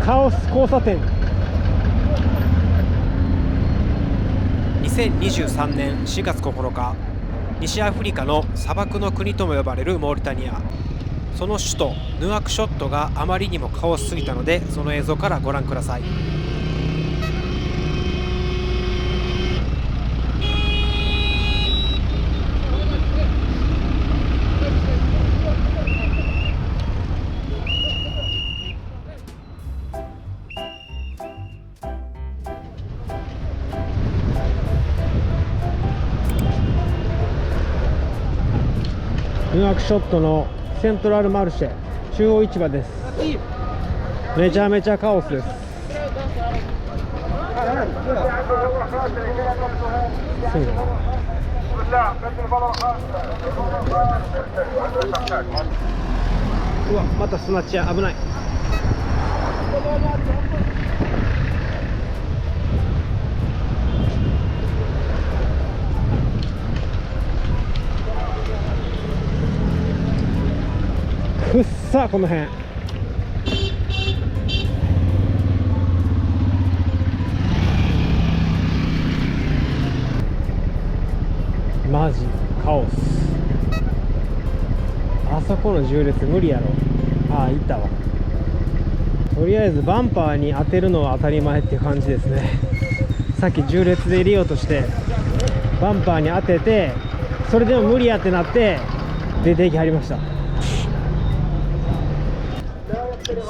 カオス交差点。2023年4月9日、西アフリカの砂漠の国とも呼ばれるモーリタニア。その首都ヌアクショットがあまりにもカオスすぎたので、その映像からご覧ください。ヌアクショットのセントラルマルシェ中央市場です。めちゃめちゃカオスです。うわ、またスナッチや、危ない。くっさこの辺。マジカオス。あそこの縦列無理やろ。ああ、いたわ。とりあえずバンパーに当てるのは当たり前っていう感じですね。さっき縦列で入れようとしてバンパーに当てて、それでも無理やってなって出ていきはりました。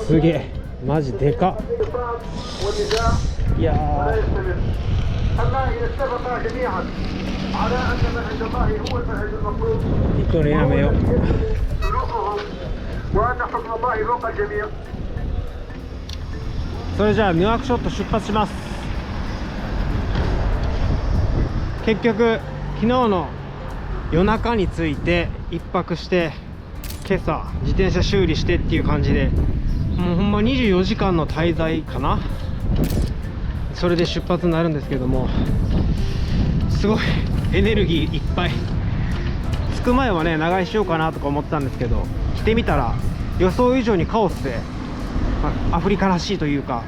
すげえ、マジでかっ。いやー、一人やめよう。それじゃあヌアクショット出発します。結局昨日の夜中に着いて一泊して、今朝自転車修理してっていう感じで、もうほんま24時間の滞在かな。それで出発になるんですけども、すごいエネルギーいっぱい。着く前はね長居しようかなとか思ってたんですけど、来てみたら予想以上にカオスで、アフリカらしいというか、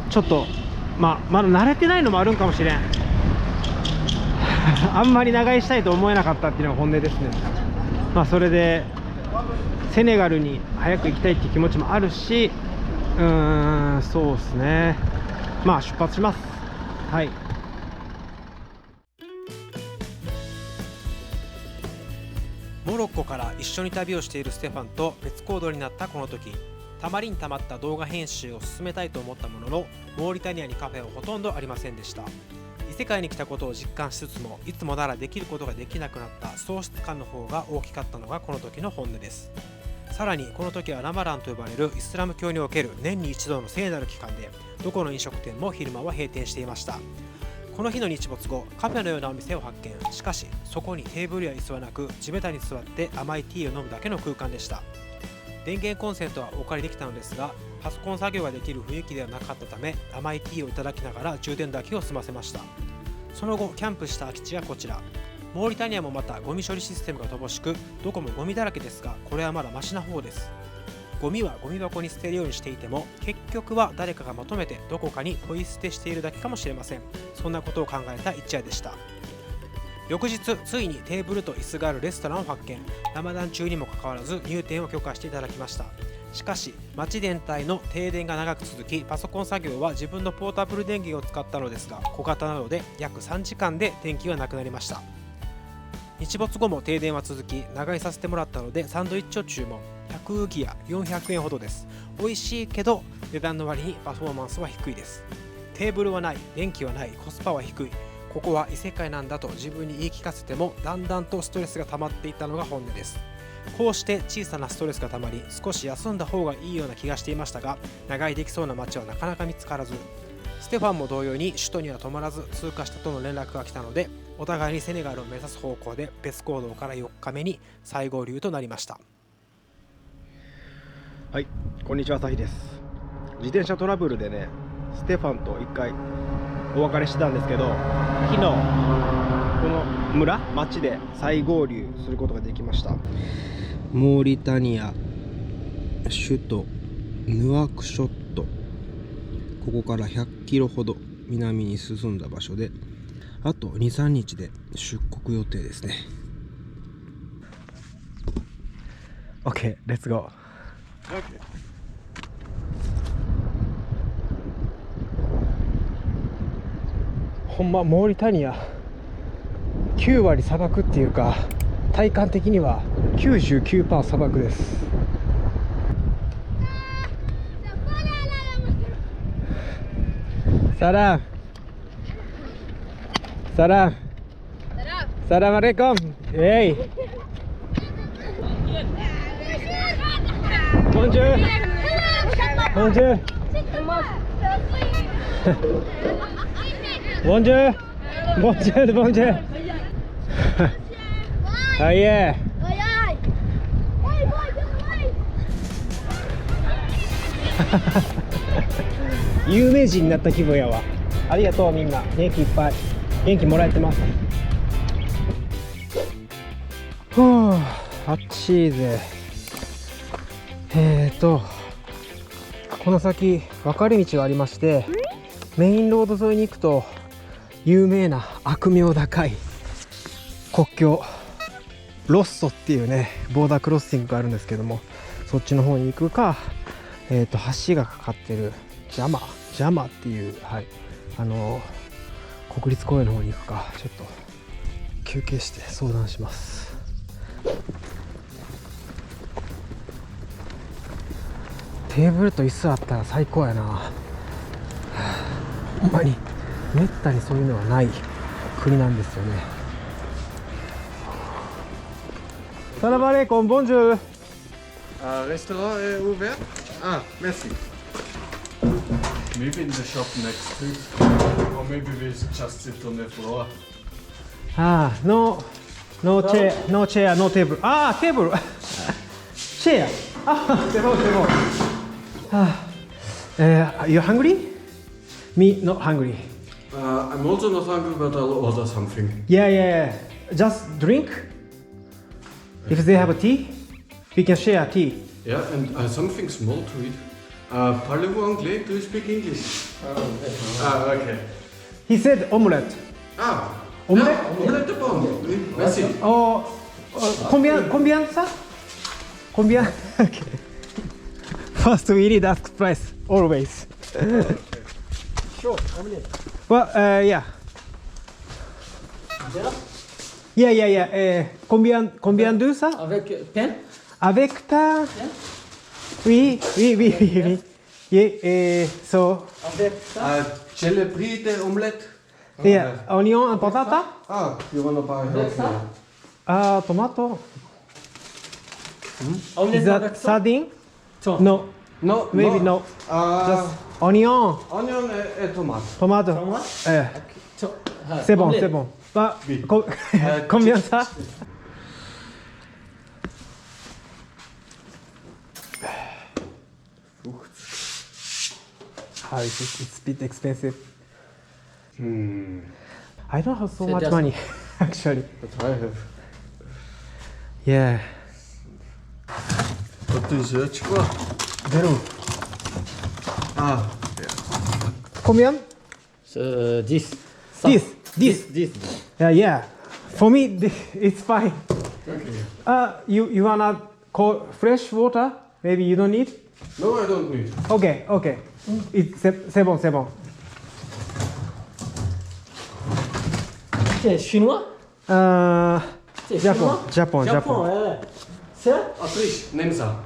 ちょっとまだ慣れてないのもあるんかもしれん。あんまり長居したいと思えなかったっていうのが本音ですね。それでセネガルに早く行きたいっていう気持ちもあるし、そうですね。出発します。はい。モロッコから一緒に旅をしているステファンと別行動になったこの時、たまりにたまった動画編集を進めたいと思ったものの、モーリタニアにカフェはほとんどありませんでした。異世界に来たことを実感しつつも、いつもならできることができなくなった喪失感の方が大きかったのがこの時の本音です。さらにこの時はラマダンと呼ばれるイスラム教における年に一度の聖なる期間で、どこの飲食店も昼間は閉店していました。この日の日没後、カフェのようなお店を発見。しかしそこにテーブルや椅子はなく、地べたに座って甘いティーを飲むだけの空間でした。電源コンセントはお借りできたのですが、パソコン作業ができる雰囲気ではなかったため、甘いティーをいただきながら充電だけを済ませました。その後キャンプした空き地がこちら。モーリタニアもまたゴミ処理システムが乏しく、どこもゴミだらけですが、これはまだマシな方です。ゴミはゴミ箱に捨てるようにしていても、結局は誰かがまとめてどこかにポイ捨てしているだけかもしれません。そんなことを考えた一夜でした。翌日、ついにテーブルと椅子があるレストランを発見。ラマダン中にもかかわらず入店を許可していただきました。しかし街全体の停電が長く続き、パソコン作業は自分のポータブル電源を使ったのですが、小型なので約3時間で電気がなくなりました。日没後も停電は続き、長居させてもらったのでサンドイッチを注文。100ギア400円ほどです。美味しいけど値段の割にパフォーマンスは低いです。テーブルはない、電気はない、コスパは低い。ここは異世界なんだと自分に言い聞かせても、だんだんとストレスが溜まっていったのが本音です。こうして小さなストレスが溜まり、少し休んだ方がいいような気がしていましたが、長居できそうな街はなかなか見つからず、ステファンも同様に首都には泊まらず通過したとの連絡が来たので、お互いにセネガルを目指す方向で別行動から4日目に再合流となりました。はい、こんにちは、朝日です。自転車トラブルでね、ステファンと一回お別れしてたんですけど、昨日この町で再合流することができました。モーリタニア首都ヌアクショット、ここから100キロほど南に進んだ場所で、あと 2,3 日で出国予定ですね。 OK、 レッツゴー。 Okay. ほんまモーリタニア9割砂漠っていうか、体感的には 99% 砂漠です。サラムサラムサラムアレイコム。エイボンジューボンジューボンジューボンジューボンジューあいえ有名人になった気分やわ。ありがとう、みんな元気いっぱい、元気もらえてます。ふう、あっちいぜ。この先分かれ道がありまして、メインロード沿いに行くと有名な悪名高い国境ロッソっていうねボーダークロッシングがあるんですけども、そっちの方に行くか、橋がかかってるジャマっていう、はい、国立公園の方に行くか、ちょっと休憩して相談します。テーブルと椅子あったら最高やな。ほんまにめったにそういうのはない国なんですよね。サラバレイコン、ボンジュール。Restaurant est ouvert? Ah, merci. Maybe in the shop next to it. Or maybe we just sit on the floor. No chair, no chair, no table. Table. Chair. C'est bon, c'est bon. You hungry? Me not hungry. I'm also not hungry, but I'll order something. Yeah. Just drink. If they have a tea, we can share tea. Yeah, and something small to eat. Parlez-vous anglais? Do you speak English? Okay. He said omelette. Omelette? Omelette de pomme. Oui, merci. Combien ça? Combien? Okay. First we need to ask price always. Sure, omelette. Well, yeah. Yeah. Combien de ça? Avec pain? Avec pain? Oui. Yeah, so. Avec ça? J'ai le prix de omelette. Yeah, onion and patata? You wanna buy her? Tomato. Is Omelette that avec ça? sardine? So. No, No, maybe no. Just onion, Onion et tomate. tomato. Tomate? So, C'est bon, omelette. c'est bon. Bah, Oui. combien ça? It's a bit expensive. I don't have so So much just- money, actually. But I have. Yeah. What do you search for? Zero. Yeah. Combien? This. This. Yeah. For me, it's fine. Okay. You wanna call fresh water? Maybe you don't need? No, I don't need. Okay. C'est bon. C'est chinois? C'est Japon. ouais. C'est? Autriche, nimm ça.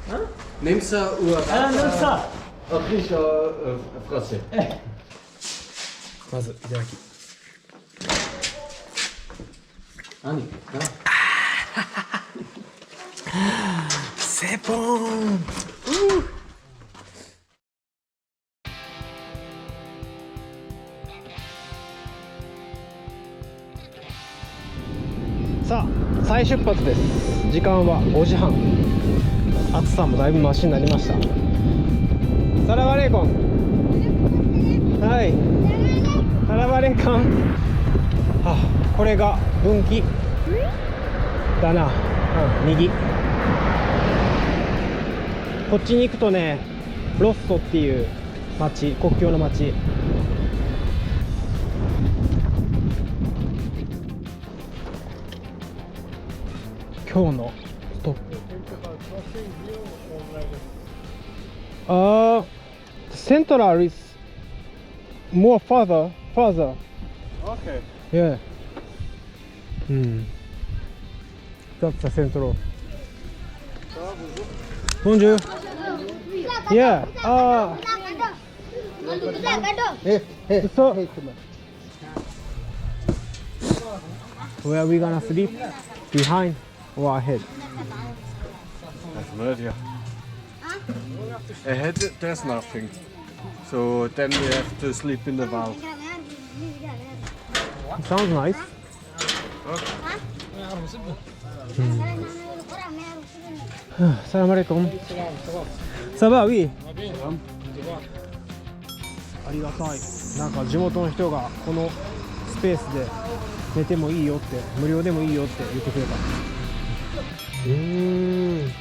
Hein? Nimm ça ou Non, ça. Autriche, français. まずいただき。何？C'est bon. さあ再出発です。時間は5時半。暑さもだいぶマシになりました。サラバレイコン。はい。サラバレイコン。これが分岐だな。右。こっちに行くとね、ロッソっていう町、国境の町。今日のストップ。Central is more farther. Okay. Yeah. That's the central. Bonjour. Yeah. So, where are we gonna sleep? Behind or ahead? That's mad, yeah. Ahead, there's nothing. So then we have to sleep in the valve. Sounds nice. Assalamualaikum. Saba, oui. ありがたい。なんか地元の人がこのスペースで寝てもいいよって、無料でもいいよって言ってくれた。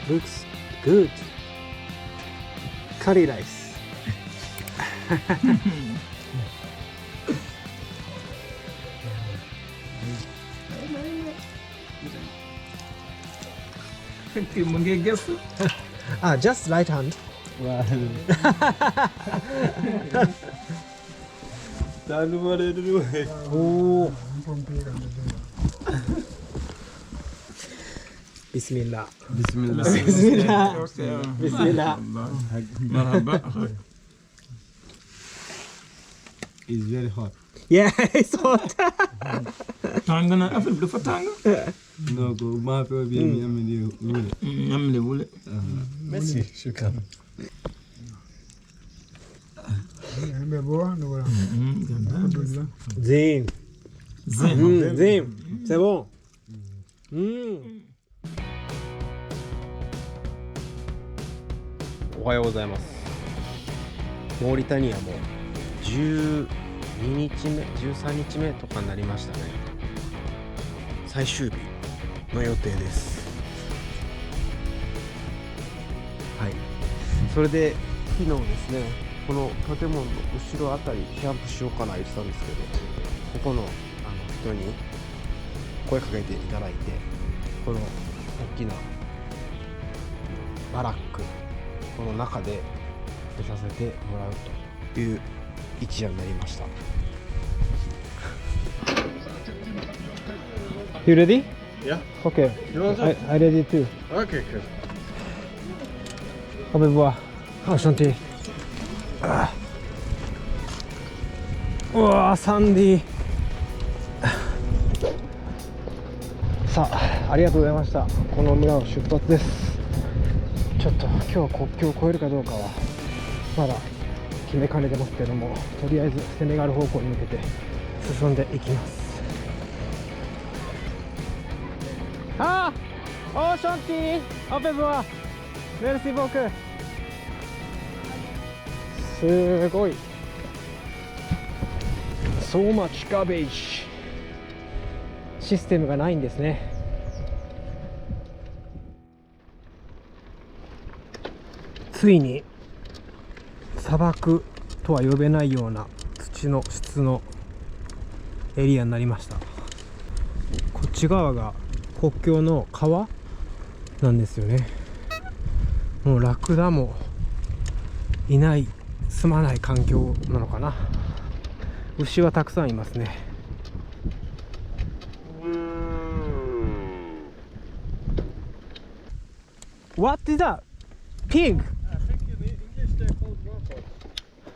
looks good. Curry rice. Just right hand. Oh. Bismillah. Bismillah. Bismillah. It's very hot. Yeah, it's hot. Tanga na afel blu fatanga. No go ma pe bi mi amele wule. Amele wule. Merci, shukran. Zim. Zim. C'est bon. おはようございます。モーリタニアも12日目、13日目とかになりましたね。最終日の予定です。はい。それで昨日ですね、この建物の後ろあたりキャンプしようかな言ってたんですけど、ここの人に声かけていただいて、この大きなバラックこの中で出させてもらうという一夜になりました。You ready? Yeah. Okay. You want I ready too. Okay, good. Au revoir. Enchanté. うわーサンディー。さあ、ありがとうございました。この村を出発です。ちょっと今日は国境を越えるかどうかはまだ決めかねてますけども、とりあえずセネガル方向に向けて進んでいきます。あー、オーシャンティー、オペブワメルシーボーク。すごい So much garbage。 システムがないんですね。ついに砂漠とは呼べないような土の質のエリアになりました。こっち側が国境の川なんですよね。もうラクダもいない、住まない環境なのかな。牛はたくさんいますね。What is that? Pig? I think in English they're called waffles.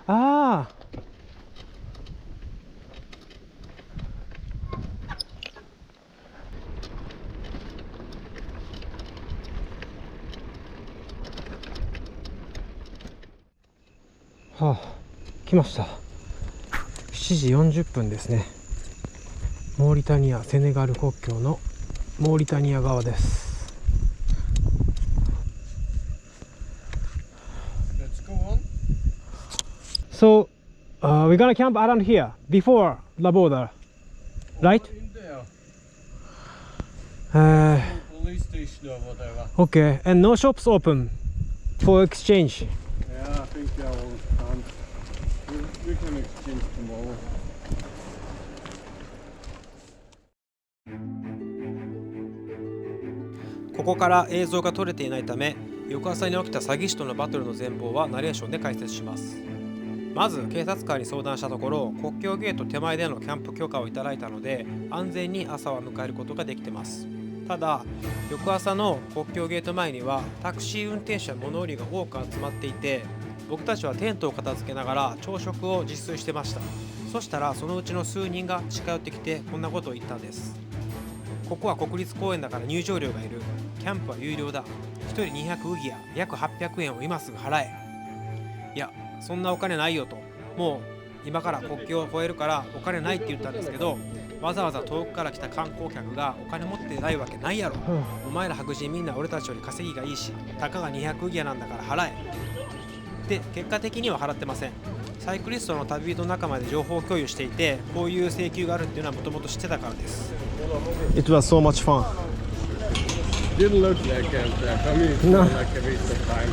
ああ。はあ、来ました。7時40分ですね。モーリタニア、セネガル国境のモーリタニア側です。Let's go on. So, we're gonna camp around here before the border, right? In there. Police station or whatever. Okay, and no shops open. for exchange. Yeah, I think they are all done. We can exchange tomorrow. ここから映像が撮れていないため、翌朝に起きた詐欺師とのバトルの全貌はナレーションで解説します。まず警察官に相談したところ、国境ゲート手前でのキャンプ許可をいただいたので安全に朝は迎えることができてます。ただ翌朝の国境ゲート前にはタクシー運転手や物売りが多く集まっていて、僕たちはテントを片付けながら朝食を自炊してました。そしたらそのうちの数人が近寄ってきてこんなことを言ったんです。ここは国立公園だから入場料がいる。キャンプは有料だ。1人200ウギア、約800円を今すぐ払え。いや、そんなお金ないよと。もう今から国境を越えるからお金ないって言ったんですけど、わざわざ遠くから来た観光客がお金持ってないわけないやろ。お前ら白人みんな俺たちより稼ぎがいいし、たかが200ウギアなんだから払え。で、結果的には払ってません。サイクリストの旅人仲間で情報共有していて、こういう請求があるっていうのはもともと知ってたからです。It was so much fun. Didn't look like it. For me, it's No. like a waste of time.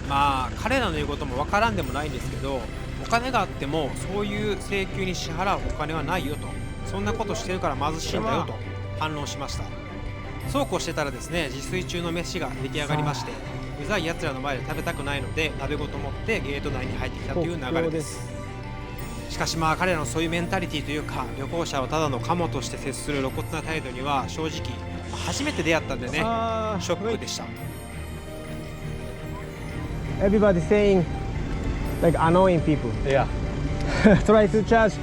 まあ彼らの言うこともわからんでもないんですけど、お金があってもそういう請求に支払うお金はないよと、そんなことしてるから貧しいんだよと反論しました。そうこうしてたらですね、自炊中の飯が出来上がりまして、うざいやつらの前で食べたくないので鍋ごと持ってゲート内に入ってきたという流れです。しかしまあ彼らのそういうメンタリティというか、旅行者をただのカモとして接する露骨な態度には正直初めて出会ったんでね、ショックでした。Everybody saying like annoying people. Yeah. Try to charge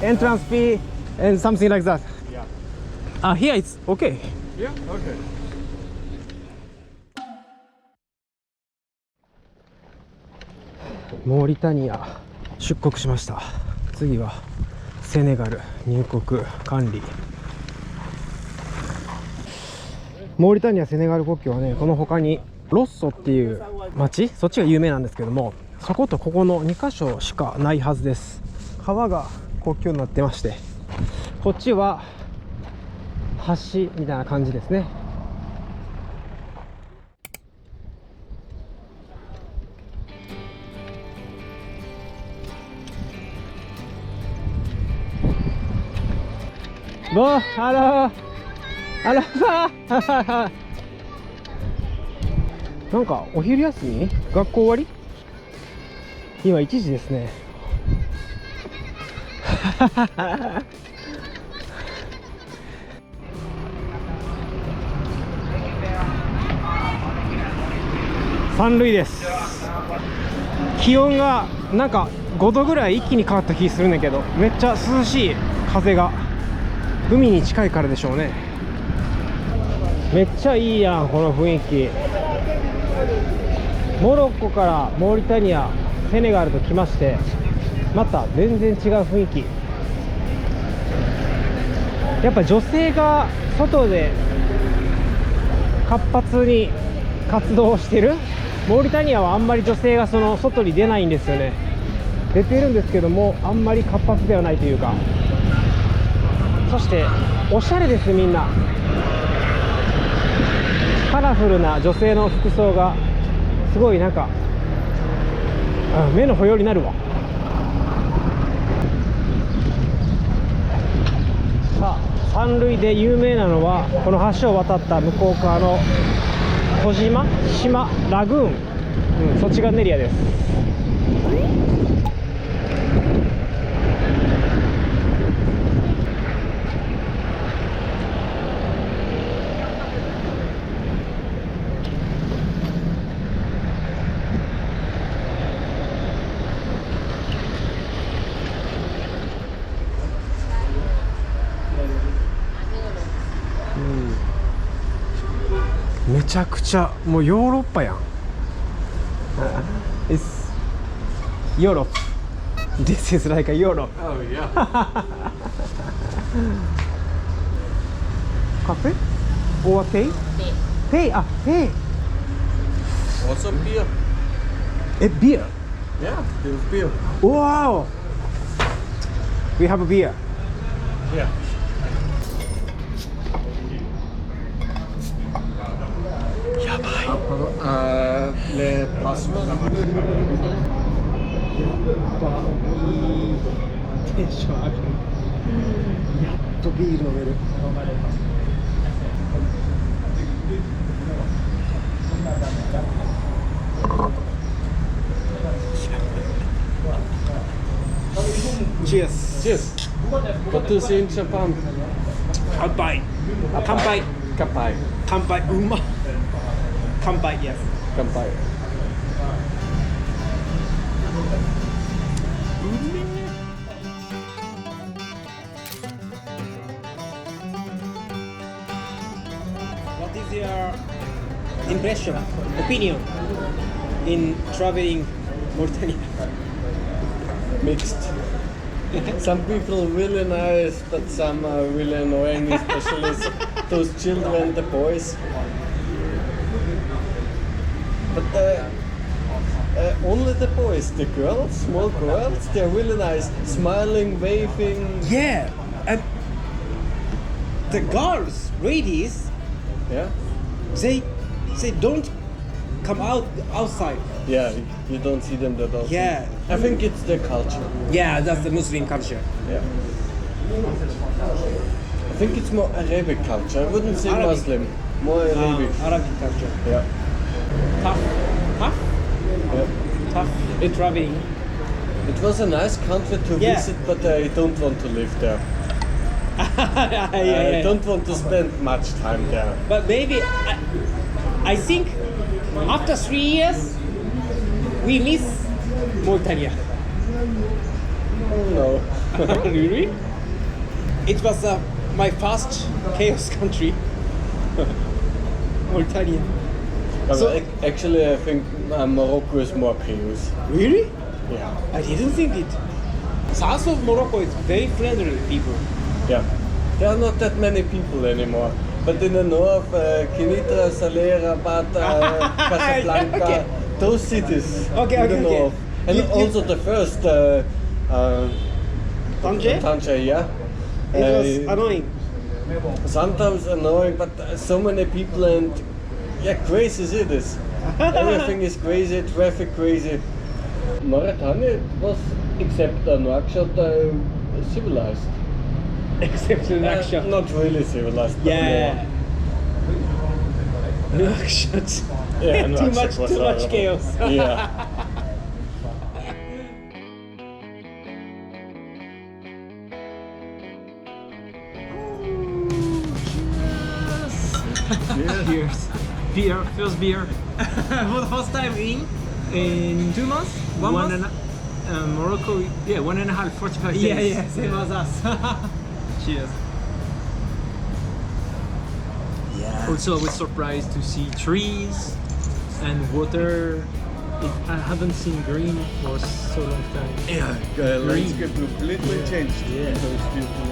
entrance fee and something like that. Yeah. Here it's okay. Yeah. Okay. モーリタニア出国しました。次はセネガル入国管理。モーリタニアセネガル国境はね、この他にロッソっていう町、そっちが有名なんですけども、そことここの2カ所しかないはずです。川が国境になってまして、こっちは橋みたいな感じですね。ハローハローなんかお昼休み？学校終わり？今1時ですね。三塁です。気温がなんか5度ぐらい一気に変わった気するんだけど、めっちゃ涼しい。風が海に近いからでしょうね。めっちゃいいやん、この雰囲気。モロッコからモーリタニア、セネガルと来まして、また全然違う雰囲気。やっぱ女性が外で活発に活動してる。モーリタニアはあんまり女性がその外に出ないんですよね。出てるんですけども、あんまり活発ではないというか。そしておしゃれです。みんなカラフルな女性の服装がすごいなんか目の保養になるわ。さあ、三塁で有名なのはこの橋を渡った向こう側の小島ラグーン、そっちがネリアです。めちゃくちゃもうヨーロッパやん。It's Europe. This is like a Europe. Oh yeah. カフェ or pay? Pay. Ah, pay. Also beer. Beer. Yeah, there's beer. Wow. We have a beer. Yeah. Les passements. テンション上がる。やっとビール飲める。Cheers. Cheers. What do you say in Japan? 乾杯。乾杯。 Kapai. 乾杯。うまっ。乾杯。Yes. Kapai. What is your impression, opinion in traveling Mauritania? Mixed. Some people really nice, but some are really annoying, especially those children, the boys. But only the boys, the girls, small girls, they're really nice, smiling, waving. Yeah, and the girls, ladies, Yeah, they don't come outside. yeah, you don't see them that often. Yeah. I think it's their culture. Yeah, that's the Muslim culture. Yeah. I think it's more Arabic culture. I wouldn't say Arabic. Muslim, more Arabic. Arabic culture. Yeah. Tough, Yeah. tough traveling. It was a nice country to Yeah. visit, but I don't want to live there. yeah, I don't want to spend much time there. But maybe I think after 3 years we miss Mauritania. Oh no. Really? It was my first chaos country, Mauritania. So- Actually, I think Morocco is more chaos. Really? Yeah. I didn't think it. South of Morocco is very friendly people. Yeah. There are not that many people anymore. But in the north, Kenitra, Saleh, Rabat, Casablanca, Okay. those cities Okay, in the okay, okay. north. And also the first Tangier? Tangier, yeah. It was annoying. Sometimes annoying, but so many people and yeah, crazy cities. Everything is crazy, traffic crazy. Mauritania was, except Nouakchott, civilized. Except in Nouakchott. Not really civilized. But Yeah. Nouakchott. More. Yeah, Too Nouakchott was much horrible. chaos. Yeah. Cheers. Beer, first beer. For the first time In 2 months? one and Morocco, yeah, 1.5, 45 days. Yeah, same as us. Cheers. Yeah. Also, I was surprised to see trees and water. I haven't seen green for so long time. Yeah, landscape completely changed. Yeah. Those beautiful.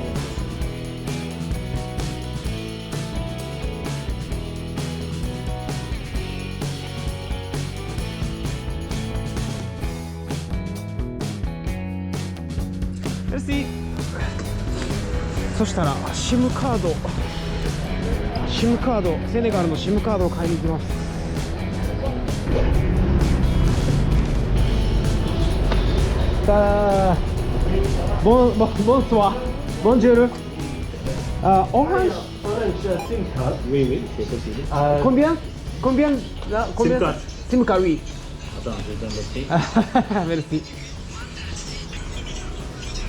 Merci. そしたら SIM カードセネガルの SIM カードを買いに行きます。Bonsoir. Bonjour. Orange. SIM card. Oui, oui, c'est possible. Combien? SIM card. SIM card, oui. Attends, je donne le prix. Merci.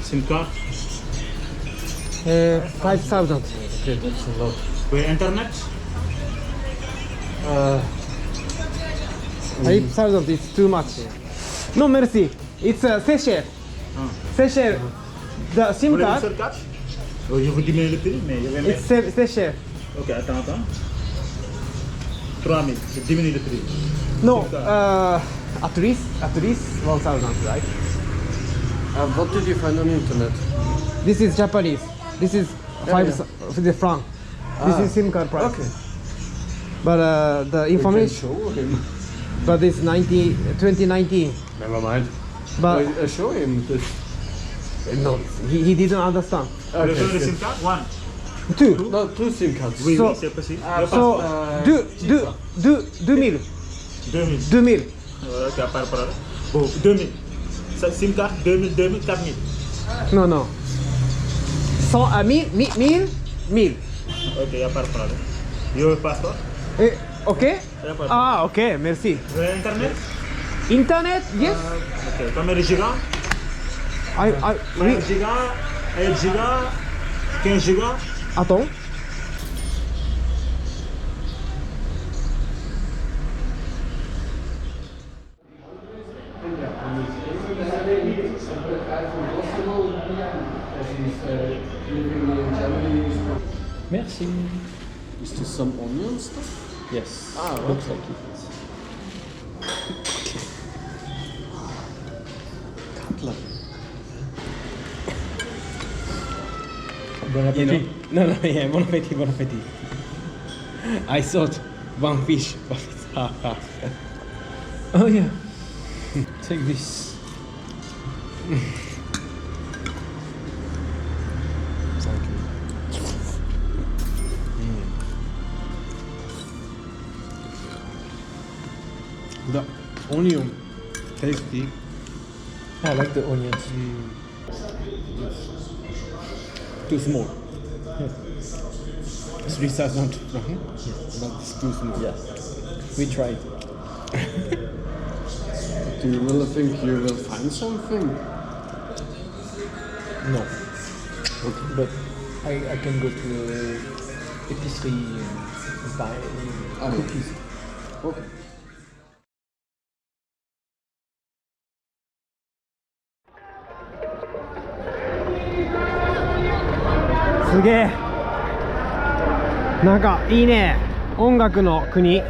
SIM card. 5,000. Okay, that's a lot. With internet? 5,000 is too much. No, merci. It's Seychelles. Seychelles. The SIM Vous voulez card. le seul catch? Oh, je vous diminue le prix, mais je vais It's mettre. Seychelles. Ok, attends. 3000, je diminue le prix. No, at least 1,000, right? What did you find on the internet? This is Japanese. This is the franc. This is SIM card price. Okay. But the You can information, show him. but it's 2019. Never mind. But I show him this. no, he didn't understand. Vous voulez Okay. le SIM card? One. Two. No, two SIM cards. Oui, So- oui, c'est possible. So Uh, 2000. 2000. 2000. Ok, par problème. Bon, 2000. SIM carte 2000, 2000, 4000. Non, non. 100 à 1000, 1000, 1000. Ok, y a pas de problème. Yo, passeport. Eh, ok? Y a pas de problème. Ah, ok, merci. Vous avez internet? Internet? Yes? Ok, combien de gigas? Oui. 5 gigas, 8 gigas, 15 gigas. Attends. Merci. Is this some onion stuff? Yes. Ah, Looks like it. Cutlet. Bon You know? appétit. No, no, yeah, bon appetit, bon appetit. I thought one fish, but it's half half. Oh yeah. Take this. The onion, tasty. I like the onions. Too small. 3,000 francs, but it's too small. Yes. We tried. Do you really think you will find something? No. Okay. But I can go to épicerie and buy cookies. Okay.すげえ。なんかいいね。音楽の国。イ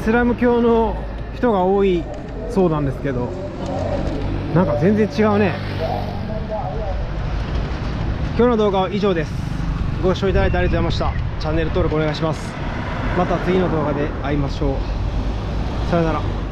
スラム教の人が多いそうなんですけど、なんか全然違うね。今日の動画は以上です。ご視聴いただいてありがとうございました。チャンネル登録お願いします。また次の動画で会いましょう。さよなら。